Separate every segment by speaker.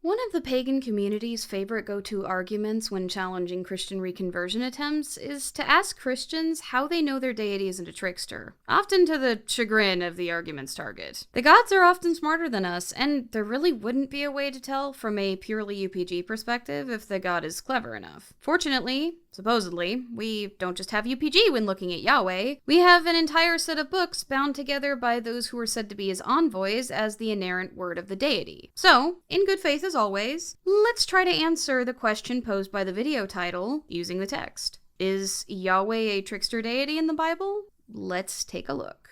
Speaker 1: One of the pagan community's favorite go-to arguments when challenging Christian reconversion attempts is to ask Christians how they know their deity isn't a trickster, often to the chagrin of the argument's target. The gods are often smarter than us, and there really wouldn't be a way to tell from a purely UPG perspective if the god is clever enough. Fortunately, supposedly, we don't just have UPG when looking at Yahweh. We have an entire set of books bound together by those who are said to be his envoys as the inerrant word of the deity. So, in good faith as always, let's try to answer the question posed by the video title using the text. Is Yahweh a trickster deity in the Bible? Let's take a look.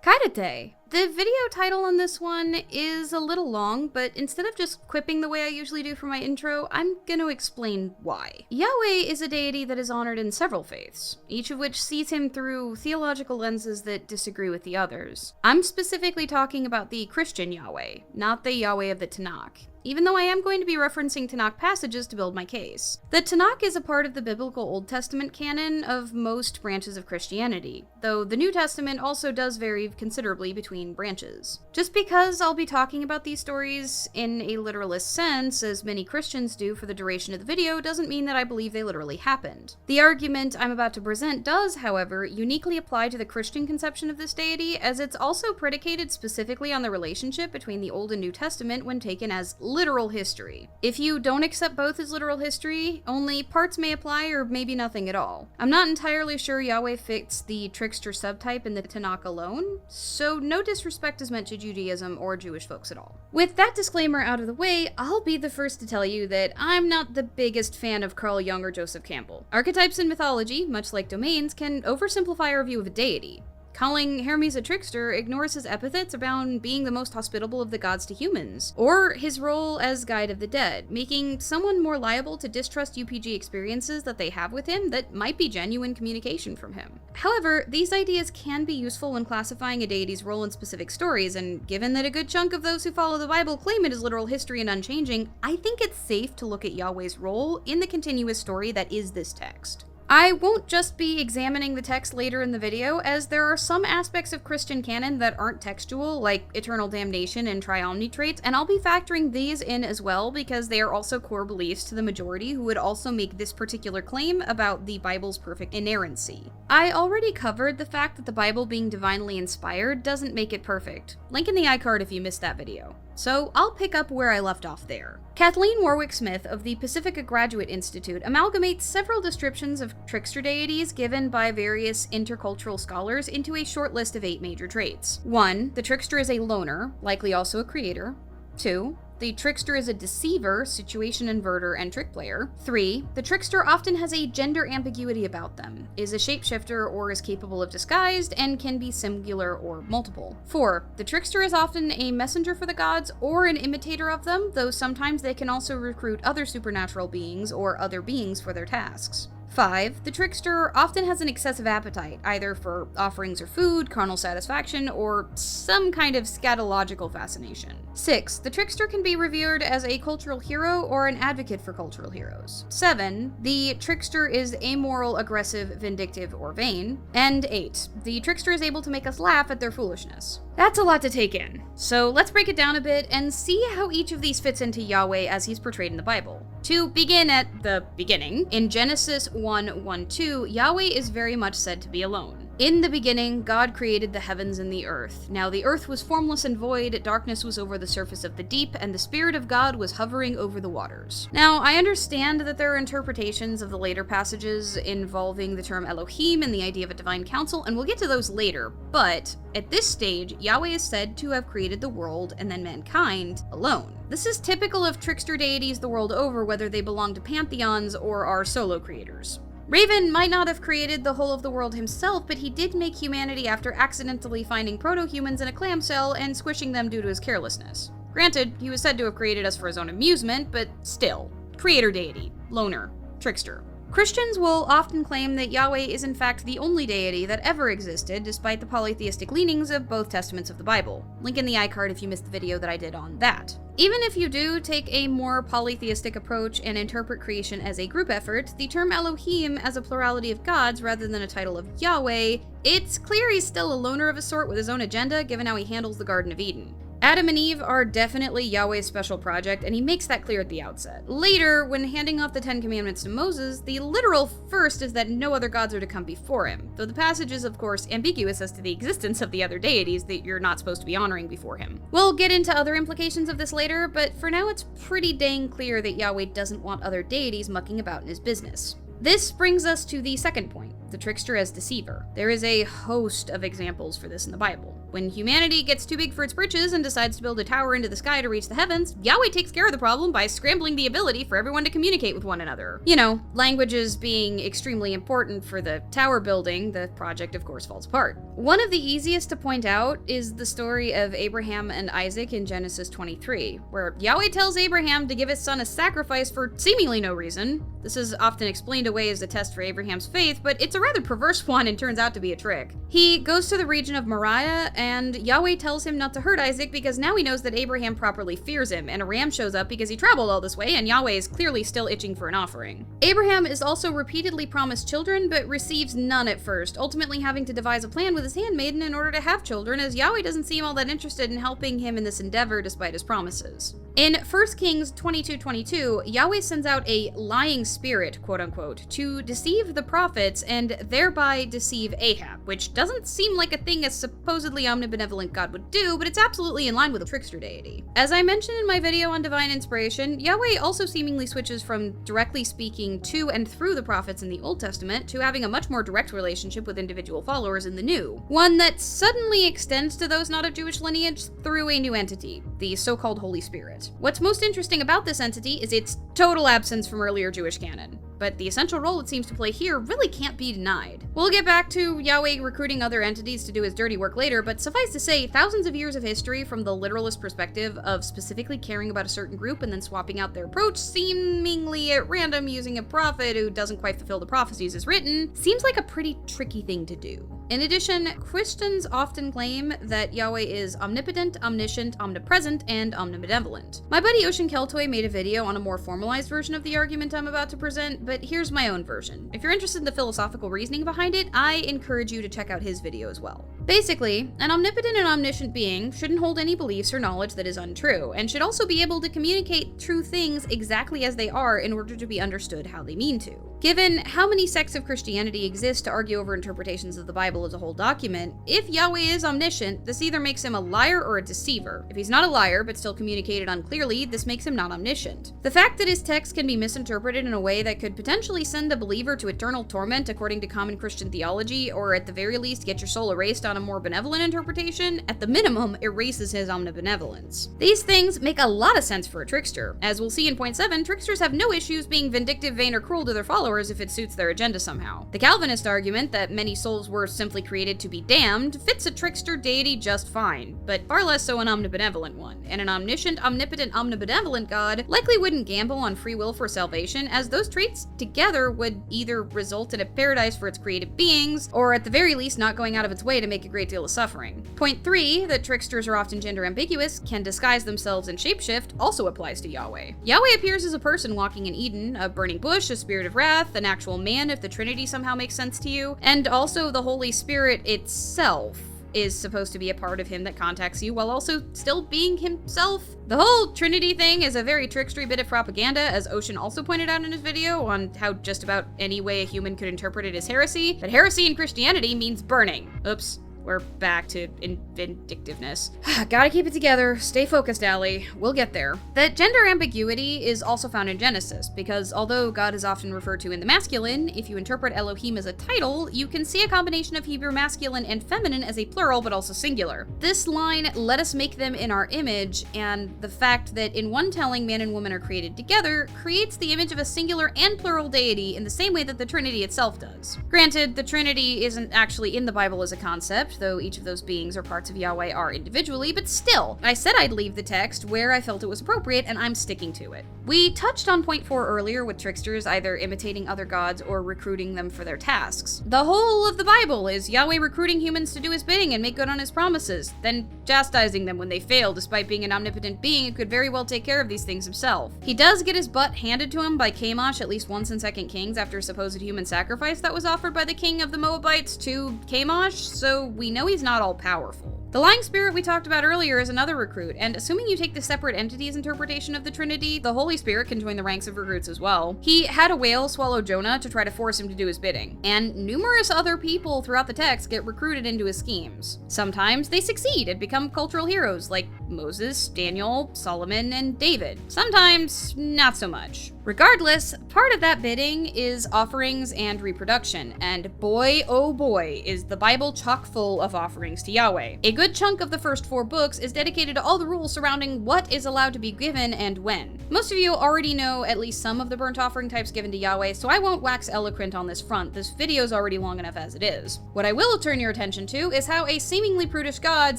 Speaker 1: Kaidate. The video title on this one is a little long, but instead of just quipping the way I usually do for my intro, I'm gonna explain why. Yahweh is a deity that is honored in several faiths, each of which sees him through theological lenses that disagree with the others. I'm specifically talking about the Christian Yahweh, not the Yahweh of the Tanakh, even though I am going to be referencing Tanakh passages to build my case. The Tanakh is a part of the biblical Old Testament canon of most branches of Christianity, though the New Testament also does vary considerably between branches. Just because I'll be talking about these stories in a literalist sense, as many Christians do for the duration of the video, doesn't mean that I believe they literally happened. The argument I'm about to present does, however, uniquely apply to the Christian conception of this deity, as it's also predicated specifically on the relationship between the Old and New Testament when taken as literal history. If you don't accept both as literal history, only parts may apply or maybe nothing at all. I'm not entirely sure Yahweh fits the trickster subtype in the Tanakh alone, so no disrespect is meant to Judaism or Jewish folks at all. With that disclaimer out of the way, I'll be the first to tell you that I'm not the biggest fan of Carl Jung or Joseph Campbell. Archetypes in mythology, much like domains, can oversimplify our view of a deity. Calling Hermes a trickster ignores his epithets about being the most hospitable of the gods to humans, or his role as guide of the dead, making someone more liable to distrust UPG experiences that they have with him that might be genuine communication from him. However, these ideas can be useful when classifying a deity's role in specific stories, and given that a good chunk of those who follow the Bible claim it is literal history and unchanging, I think it's safe to look at Yahweh's role in the continuous story that is this text. I won't just be examining the text later in the video, as there are some aspects of Christian canon that aren't textual, like eternal damnation and triomni traits, and I'll be factoring these in as well because they are also core beliefs to the majority who would also make this particular claim about the Bible's perfect inerrancy. I already covered the fact that the Bible being divinely inspired doesn't make it perfect. Link in the iCard if you missed that video. So I'll pick up where I left off there. Kathleen Warwick Smith of the Pacifica Graduate Institute amalgamates several descriptions of trickster deities given by various intercultural scholars into a short list of 8 major traits. 1. The trickster is a loner, likely also a creator. 2. The trickster is a deceiver, situation inverter, and trick player. 3. The trickster often has a gender ambiguity about them, is a shapeshifter or is capable of disguise, and can be singular or multiple. 4. The trickster is often a messenger for the gods or an imitator of them, though sometimes they can also recruit other supernatural beings or other beings for their tasks. 5. The trickster often has an excessive appetite, either for offerings or food, carnal satisfaction, or some kind of scatological fascination. 6. The trickster can be revered as a cultural hero or an advocate for cultural heroes. 7. The trickster is amoral, aggressive, vindictive, or vain. And 8. The trickster is able to make us laugh at their foolishness. That's a lot to take in, so let's break it down a bit and see how each of these fits into Yahweh as he's portrayed in the Bible. To begin at the beginning, in Genesis 1:1-2, Yahweh is very much said to be alone. In the beginning, God created the heavens and the earth. Now the earth was formless and void, darkness was over the surface of the deep, and the Spirit of God was hovering over the waters. Now, I understand that there are interpretations of the later passages involving the term Elohim and the idea of a divine council, and we'll get to those later, but at this stage, Yahweh is said to have created the world and then mankind alone. This is typical of trickster deities the world over, whether they belong to pantheons or are solo creators. Raven might not have created the whole of the world himself, but he did make humanity after accidentally finding proto-humans in a clam cell and squishing them due to his carelessness. Granted, he was said to have created us for his own amusement, but still. Creator deity, loner, trickster. Christians will often claim that Yahweh is in fact the only deity that ever existed, despite the polytheistic leanings of both testaments of the Bible. Link in the iCard if you missed the video that I did on that. Even if you do take a more polytheistic approach and interpret creation as a group effort, the term Elohim as a plurality of gods rather than a title of Yahweh, it's clear he's still a loner of a sort with his own agenda given how he handles the Garden of Eden. Adam and Eve are definitely Yahweh's special project, and he makes that clear at the outset. Later, when handing off the Ten Commandments to Moses, the literal first is that no other gods are to come before him, though the passage is, of course, ambiguous as to the existence of the other deities that you're not supposed to be honoring before him. We'll get into other implications of this later, but for now it's pretty dang clear that Yahweh doesn't want other deities mucking about in his business. This brings us to the second point, the trickster as deceiver. There is a host of examples for this in the Bible. When humanity gets too big for its britches and decides to build a tower into the sky to reach the heavens, Yahweh takes care of the problem by scrambling the ability for everyone to communicate with one another. You know, languages being extremely important for the tower building, the project of course falls apart. One of the easiest to point out is the story of Abraham and Isaac in Genesis 23, where Yahweh tells Abraham to give his son a sacrifice for seemingly no reason. This is often explained away as a test for Abraham's faith, but it's a rather perverse one and turns out to be a trick. He goes to the region of Moriah, and Yahweh tells him not to hurt Isaac because now he knows that Abraham properly fears him, and a ram shows up because he traveled all this way, and Yahweh is clearly still itching for an offering. Abraham is also repeatedly promised children, but receives none at first, ultimately having to devise a plan with his handmaiden in order to have children, as Yahweh doesn't seem all that interested in helping him in this endeavor despite his promises. In 1 Kings 22:22, Yahweh sends out a lying spirit, quote-unquote, to deceive the prophets and thereby deceive Ahab, which doesn't seem like a thing a supposedly omnibenevolent God would do, but it's absolutely in line with a trickster deity. As I mentioned in my video on divine inspiration, Yahweh also seemingly switches from directly speaking to and through the prophets in the Old Testament to having a much more direct relationship with individual followers in the New, one that suddenly extends to those not of Jewish lineage through a new entity, the so-called Holy Spirit. What's most interesting about this entity is its total absence from earlier Jewish canon, but the essential role it seems to play here really can't be denied. We'll get back to Yahweh recruiting other entities to do his dirty work later, but suffice to say, thousands of years of history from the literalist perspective of specifically caring about a certain group and then swapping out their approach seemingly at random using a prophet who doesn't quite fulfill the prophecies as written, seems like a pretty tricky thing to do. In addition, Christians often claim that Yahweh is omnipotent, omniscient, omnipresent, and omnibenevolent. My buddy Ocean Keltoy made a video on a more formalized version of the argument I'm about to present, but here's my own version. If you're interested in the philosophical reasoning behind it, I encourage you to check out his video as well. Basically, an omnipotent and omniscient being shouldn't hold any beliefs or knowledge that is untrue, and should also be able to communicate true things exactly as they are in order to be understood how they mean to. Given how many sects of Christianity exist to argue over interpretations of the Bible as a whole document, if Yahweh is omniscient, this either makes him a liar or a deceiver. If he's not a liar but still communicated unclearly, this makes him not omniscient. The fact that his text can be misinterpreted in a way that could potentially send a believer to eternal torment according to common Christian theology, or at the very least get your soul erased on a more benevolent interpretation, at the minimum erases his omnibenevolence. These things make a lot of sense for a trickster. As we'll see in point 7, tricksters have no issues being vindictive, vain, or cruel to their followers if it suits their agenda somehow. The Calvinist argument that many souls were simply created to be damned fits a trickster deity just fine, but far less so an omnibenevolent one, and an omniscient, omnipotent, omnibenevolent God likely wouldn't gamble on free will for salvation, as those traits together would either result in a paradise for its created beings, or at the very least not going out of its way to make a great deal of suffering. Point 3, that tricksters are often gender ambiguous, can disguise themselves and shapeshift, also applies to Yahweh. Yahweh appears as a person walking in Eden, a burning bush, a spirit of wrath, an actual man if the Trinity somehow makes sense to you, and also the Holy Spirit itself is supposed to be a part of him that contacts you while also still being himself. The whole Trinity thing is a very trickstery bit of propaganda, as Ocean also pointed out in his video on how just about any way a human could interpret it is heresy, but heresy in Christianity means burning. Oops. We're back to vindictiveness. Gotta keep it together. Stay focused, Allie. We'll get there. That gender ambiguity is also found in Genesis, because although God is often referred to in the masculine, if you interpret Elohim as a title, you can see a combination of Hebrew masculine and feminine as a plural, but also singular. This line, "let us make them in our image," and the fact that in one telling man and woman are created together, creates the image of a singular and plural deity in the same way that the Trinity itself does. Granted, the Trinity isn't actually in the Bible as a concept. concept, though each of those beings or parts of Yahweh are individually, but still, I said I'd leave the text where I felt it was appropriate, and I'm sticking to it. We touched on point 4 earlier with tricksters either imitating other gods or recruiting them for their tasks. The whole of the Bible is Yahweh recruiting humans to do his bidding and make good on his promises, then chastising them when they fail despite being an omnipotent being who could very well take care of these things himself. He does get his butt handed to him by Chemosh at least once in 2 Kings after a supposed human sacrifice that was offered by the king of the Moabites to Chemosh, so we know he's not all powerful. The lying spirit we talked about earlier is another recruit, and assuming you take the separate entities interpretation of the Trinity, the Holy Spirit can join the ranks of recruits as well. He had a whale swallow Jonah to try to force him to do his bidding, and numerous other people throughout the text get recruited into his schemes. Sometimes they succeed and become cultural heroes like Moses, Daniel, Solomon, and David. Sometimes not so much. Regardless, part of that bidding is offerings and reproduction, and boy oh boy is the Bible chock full of offerings to Yahweh. A good chunk of the first 4 books is dedicated to all the rules surrounding what is allowed to be given and when. Most of you already know at least some of the burnt offering types given to Yahweh, so I won't wax eloquent on this front. This video's already long enough as it is. What I will turn your attention to is how a seemingly prudish god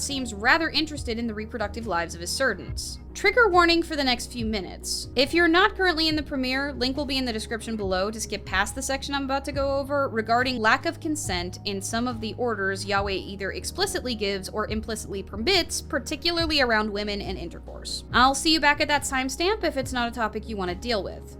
Speaker 1: seems rather interested in the reproductive lives of his servants. Trigger warning for the next few minutes. If you're not currently in the premiere, link will be in the description below to skip past the section I'm about to go over regarding lack of consent in some of the orders Yahweh either explicitly gives or implicitly permits, particularly around women and intercourse. I'll see you back at that timestamp if it's not a topic you want to deal with.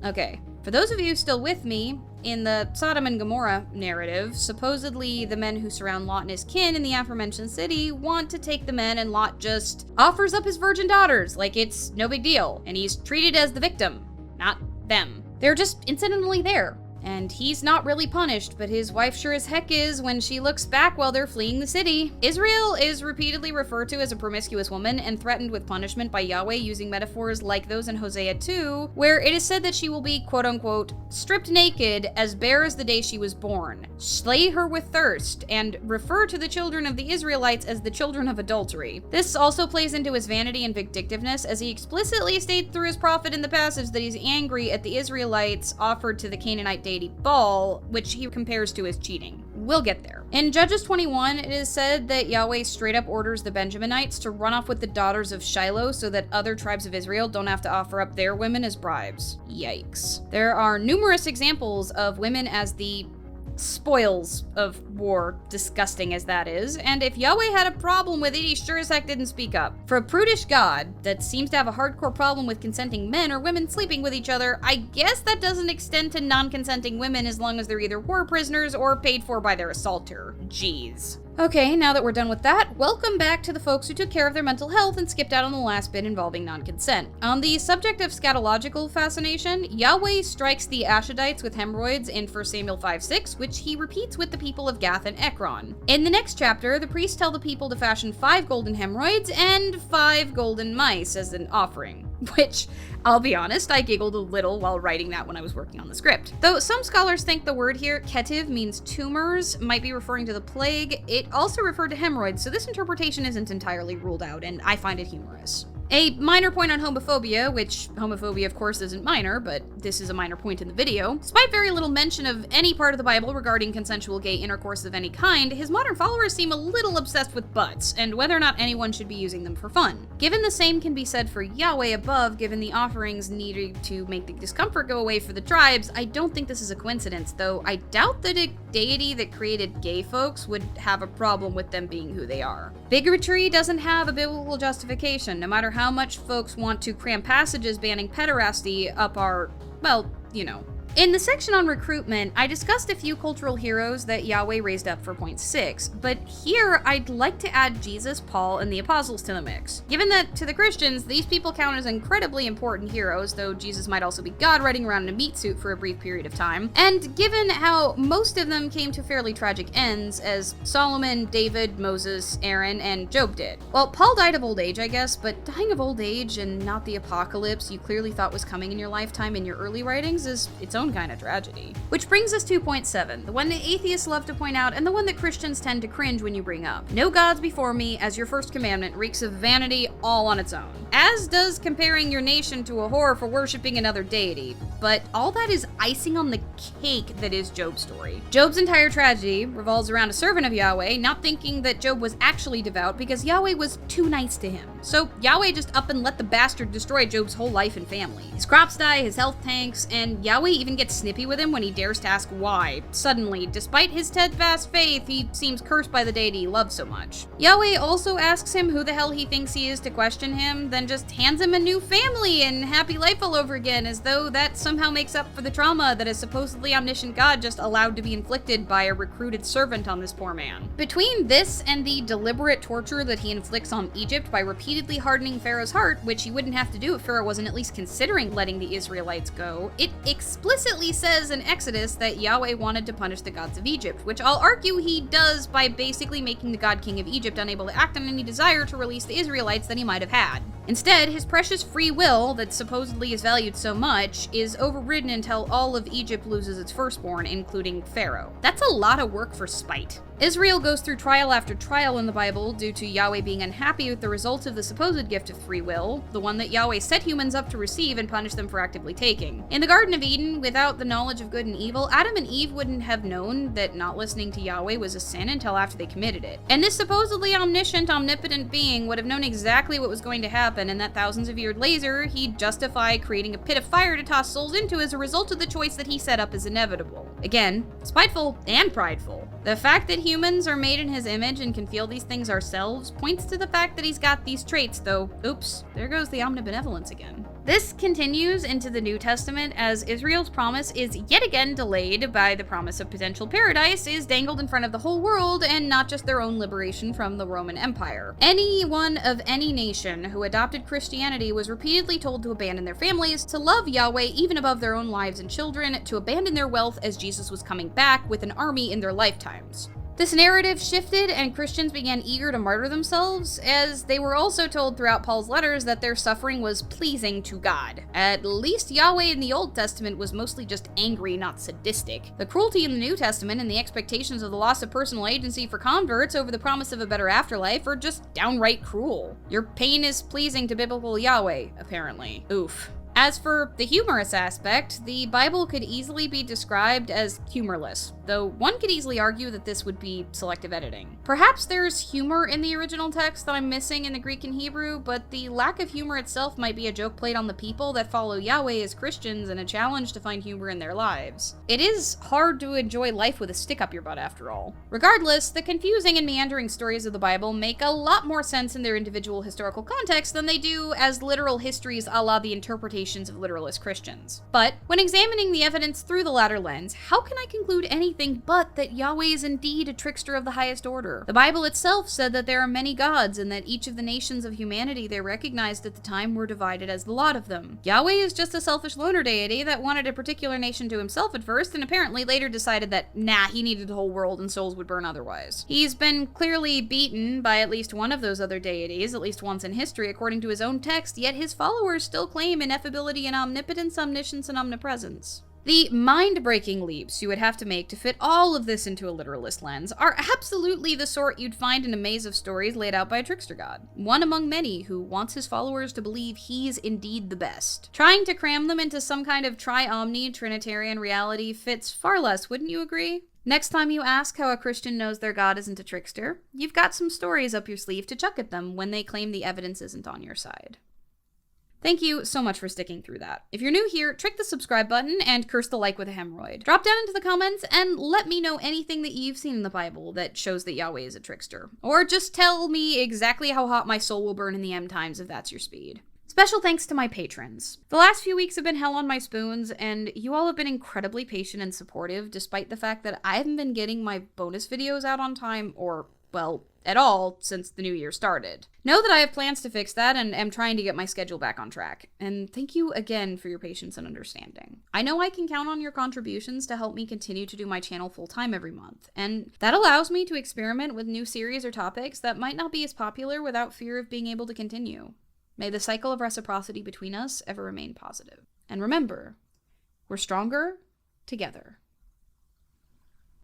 Speaker 1: Okay, for those of you still with me, in the Sodom and Gomorrah narrative, supposedly the men who surround Lot and his kin in the aforementioned city want to take the men, and Lot just offers up his virgin daughters like it's no big deal, and he's treated as the victim, not them. They're just incidentally there. And he's not really punished, but his wife sure as heck is when she looks back while they're fleeing the city. Israel is repeatedly referred to as a promiscuous woman and threatened with punishment by Yahweh using metaphors like those in Hosea 2, where it is said that she will be, quote-unquote, stripped naked, as bare as the day she was born, slay her with thirst, and refer to the children of the Israelites as the children of adultery. This also plays into his vanity and vindictiveness, as he explicitly states through his prophet in the passage that he's angry at the Israelites offered to the Canaanite deity Baal, which he compares to as cheating. We'll get there. In Judges 21, it is said that Yahweh straight up orders the Benjaminites to run off with the daughters of Shiloh so that other tribes of Israel don't have to offer up their women as bribes. Yikes. There are numerous examples of women as the spoils of war, disgusting as that is, and if Yahweh had a problem with it, he sure as heck didn't speak up. For a prudish god that seems to have a hardcore problem with consenting men or women sleeping with each other, I guess that doesn't extend to non-consenting women as long as they're either war prisoners or paid for by their assaulter. Jeez. Okay, now that we're done with that, welcome back to the folks who took care of their mental health and skipped out on the last bit involving non-consent. On the subject of scatological fascination, Yahweh strikes the Ashdodites with hemorrhoids in 1 Samuel 5:6, which he repeats with the people of Gath and Ekron. In the next chapter, the priests tell the people to fashion 5 golden hemorrhoids and 5 golden mice as an offering, which, I'll be honest, I giggled a little while writing that when I was working on the script. Though some scholars think the word here, ketiv, means tumors, might be referring to the plague, it also referred to hemorrhoids, so this interpretation isn't entirely ruled out, and I find it humorous. A minor point on homophobia, which homophobia of course isn't minor, but this is a minor point in the video. Despite very little mention of any part of the Bible regarding consensual gay intercourse of any kind, his modern followers seem a little obsessed with butts, and whether or not anyone should be using them for fun. Given the same can be said for Yahweh above, given the offerings needed to make the discomfort go away for the tribes, I don't think this is a coincidence, though I doubt that a deity that created gay folks would have a problem with them being who they are. Bigotry doesn't have a biblical justification, no matter how much folks want to cram passages banning pederasty up our, well, you know. In the section on recruitment, I discussed a few cultural heroes that Yahweh raised up for point 6, but here I'd like to add Jesus, Paul, and the apostles to the mix. Given that, to the Christians, these people count as incredibly important heroes, though Jesus might also be God riding around in a meat suit for a brief period of time, and given how most of them came to fairly tragic ends, as Solomon, David, Moses, Aaron, and Job did. Well, Paul died of old age, I guess, but dying of old age and not the apocalypse you clearly thought was coming in your lifetime in your early writings is its own kind of tragedy. Which brings us to point 7, the one that atheists love to point out and the one that Christians tend to cringe when you bring up. No gods before me, as your first commandment reeks of vanity all on its own. As does comparing your nation to a whore for worshipping another deity. But all that is icing on the cake that is Job's story. Job's entire tragedy revolves around a servant of Yahweh not thinking that Job was actually devout because Yahweh was too nice to him. So Yahweh just up and let the bastard destroy Job's whole life and family. His crops die, his health tanks, and Yahweh even gets snippy with him when he dares to ask why. Suddenly, despite his steadfast faith, he seems cursed by the deity he loves so much. Yahweh also asks him who the hell he thinks he is to question him, then just hands him a new family and happy life all over again, as though that somehow makes up for the trauma that a supposedly omniscient God just allowed to be inflicted by a recruited servant on this poor man. Between this and the deliberate torture that he inflicts on Egypt by repeatedly hardening Pharaoh's heart, which he wouldn't have to do if Pharaoh wasn't at least considering letting the Israelites go, it explicitly says in Exodus that Yahweh wanted to punish the gods of Egypt, which I'll argue he does by basically making the god king of Egypt unable to act on any desire to release the Israelites that he might have had. Instead, his precious free will, that supposedly is valued so much, is overridden until all of Egypt loses its firstborn, including Pharaoh. That's a lot of work for spite. Israel goes through trial after trial in the Bible due to Yahweh being unhappy with the results of the supposed gift of free will, the one that Yahweh set humans up to receive and punish them for actively taking. In the Garden of Eden, without the knowledge of good and evil, Adam and Eve wouldn't have known that not listening to Yahweh was a sin until after they committed it. And this supposedly omniscient, omnipotent being would have known exactly what was going to happen, and that thousands of years later, he'd justify creating a pit of fire to toss souls into as a result of the choice that he set up as inevitable. Again, spiteful and prideful. The fact that humans are made in his image and can feel these things ourselves points to the fact that he's got these traits, though, oops, there goes the Omnibenevolence again. This continues into the New Testament as Israel's promise is yet again delayed by the promise of potential paradise is dangled in front of the whole world and not just their own liberation from the Roman Empire. Anyone of any nation who adopted Christianity was repeatedly told to abandon their families, to love Yahweh even above their own lives and children, to abandon their wealth as Jesus was coming back with an army in their lifetimes. This narrative shifted and Christians began eager to martyr themselves, as they were also told throughout Paul's letters that their suffering was pleasing to God. At least Yahweh in the Old Testament was mostly just angry, not sadistic. The cruelty in the New Testament and the expectations of the loss of personal agency for converts over the promise of a better afterlife are just downright cruel. Your pain is pleasing to biblical Yahweh, apparently. Oof. As for the humorous aspect, the Bible could easily be described as humorless, though one could easily argue that this would be selective editing. Perhaps there's humor in the original text that I'm missing in the Greek and Hebrew, but the lack of humor itself might be a joke played on the people that follow Yahweh as Christians and a challenge to find humor in their lives. It is hard to enjoy life with a stick up your butt after all. Regardless, the confusing and meandering stories of the Bible make a lot more sense in their individual historical context than they do as literal histories a la the interpretation of literalist Christians. But when examining the evidence through the latter lens, how can I conclude anything but that Yahweh is indeed a trickster of the highest order? The Bible itself said that there are many gods and that each of the nations of humanity they recognized at the time were divided as the lot of them. Yahweh is just a selfish loner deity that wanted a particular nation to himself at first and apparently later decided that, nah, he needed the whole world and souls would burn otherwise. He's been clearly beaten by at least one of those other deities, at least once in history according to his own text, yet his followers still claim ineffability and omnipotence, omniscience, and omnipresence. The mind-breaking leaps you would have to make to fit all of this into a literalist lens are absolutely the sort you'd find in a maze of stories laid out by a trickster god, one among many who wants his followers to believe he's indeed the best. Trying to cram them into some kind of tri-omni Trinitarian reality fits far less, wouldn't you agree? Next time you ask how a Christian knows their God isn't a trickster, you've got some stories up your sleeve to chuck at them when they claim the evidence isn't on your side. Thank you so much for sticking through that. If you're new here, trick the subscribe button and curse the like with a hemorrhoid. Drop down into the comments and let me know anything that you've seen in the Bible that shows that Yahweh is a trickster. Or just tell me exactly how hot my soul will burn in the end times if that's your speed. Special thanks to my patrons. The last few weeks have been hell on my spoons, and you all have been incredibly patient and supportive despite the fact that I haven't been getting my bonus videos out on time or, well, at all since the new year started. Know that I have plans to fix that and am trying to get my schedule back on track. And thank you again for your patience and understanding. I know I can count on your contributions to help me continue to do my channel full-time every month, and that allows me to experiment with new series or topics that might not be as popular without fear of being able to continue. May the cycle of reciprocity between us ever remain positive. And remember, we're stronger together.